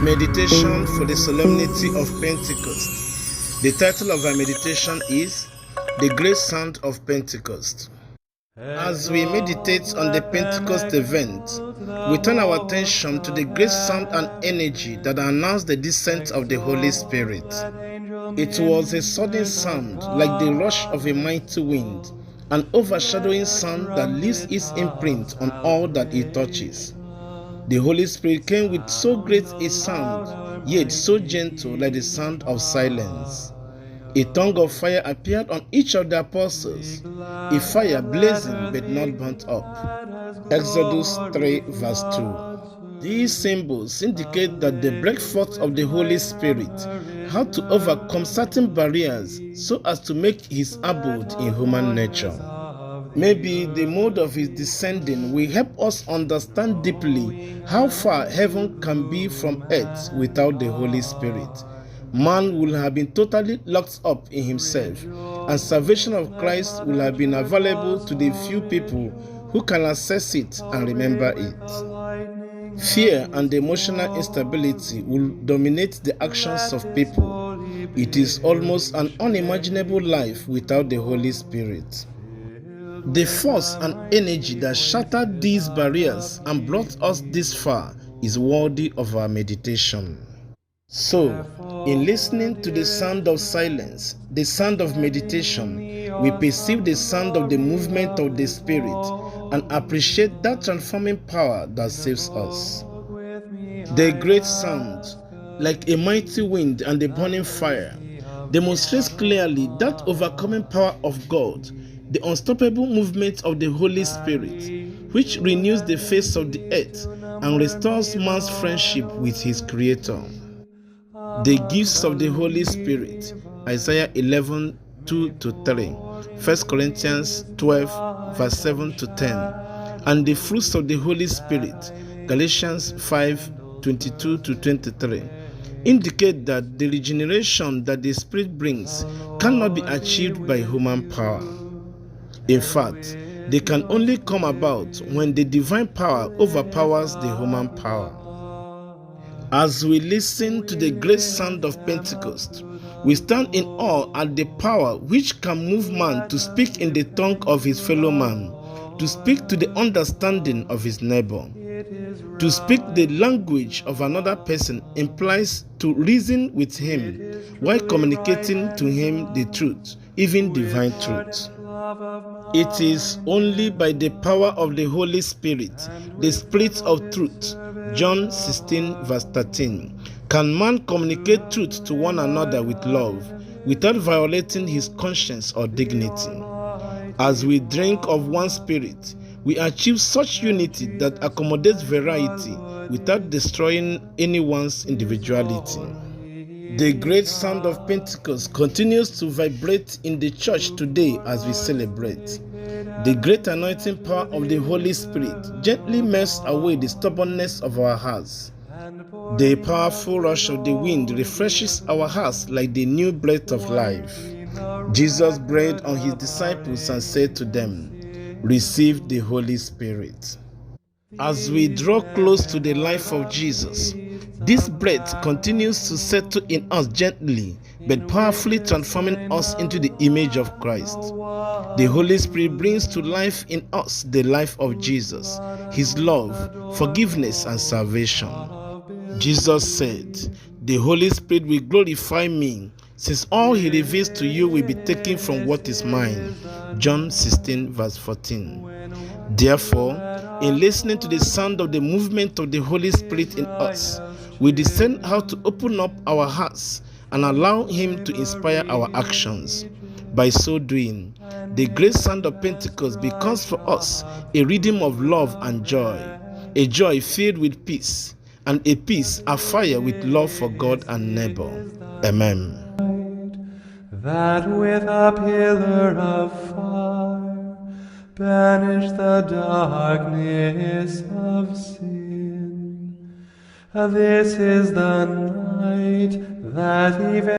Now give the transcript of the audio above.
Meditation for the Solemnity of Pentecost. The title of our meditation is The Great Sound of Pentecost. As we meditate on the Pentecost event, we turn our attention to the great sound and energy that announced the descent of the Holy Spirit. It was a sudden sound like the rush of a mighty wind, an overshadowing sound that leaves its imprint on all that it touches. The Holy Spirit came with so great a sound, yet so gentle like the sound of silence. A tongue of fire appeared on each of the apostles, a fire blazing but not burnt up. Exodus 3 verse 2. These symbols indicate that the breakforth of the Holy Spirit had to overcome certain barriers so as to make his abode in human nature. Maybe the mode of his descending will help us understand deeply how far heaven can be from earth without the Holy Spirit. Man will have been totally locked up in himself, and salvation of Christ will have been available to the few people who can access it and remember it. Fear and emotional instability will dominate the actions of people. It is almost an unimaginable life without the Holy Spirit. The force and energy that shattered these barriers and brought us this far is worthy of our meditation. So, in listening to the sound of silence, the sound of meditation, we perceive the sound of the movement of the Spirit and appreciate that transforming power that saves us. The great sound, like a mighty wind and a burning fire, demonstrates clearly that overcoming power of God, the unstoppable movement of the Holy Spirit, which renews the face of the earth and restores man's friendship with his Creator. The gifts of the Holy Spirit, Isaiah 11, 2-3, 1 Corinthians 12, verse 7-10, and the fruits of the Holy Spirit, Galatians 5, 22-23, indicate that the regeneration that the Spirit brings cannot be achieved by human power. In fact, they can only come about when the divine power overpowers the human power. As we listen to the great sound of Pentecost, we stand in awe at the power which can move man to speak in the tongue of his fellow man, to speak to the understanding of his neighbor. To speak the language of another person implies to reason with him while communicating to him the truth, even divine truth. It is only by the power of the Holy Spirit, the Spirit of truth, John 16 verse 13, can man communicate truth to one another with love, without violating his conscience or dignity. As we drink of one Spirit, we achieve such unity that accommodates variety without destroying anyone's individuality. The great sound of Pentecost continues to vibrate in the church today as we celebrate. The great anointing power of the Holy Spirit gently melts away the stubbornness of our hearts. The powerful rush of the wind refreshes our hearts like the new breath of life. Jesus breathed on his disciples and said to them, "Receive the Holy Spirit." As we draw close to the life of Jesus, this breath continues to settle in us gently, but powerfully transforming us into the image of Christ. The Holy Spirit brings to life in us the life of Jesus, his love, forgiveness, and salvation. Jesus said, "The Holy Spirit will glorify me, since all he reveals to you will be taken from what is mine." John 16 verse 14. Therefore, in listening to the sound of the movement of the Holy Spirit in us, we discern how to open up our hearts and allow him to inspire our actions. By so doing, the great sound of Pentecost becomes for us a rhythm of love and joy, a joy filled with peace, and a peace afire with love for God and neighbor. Amen. That with a pillar of fire banish the darkness of sin. This is the night that even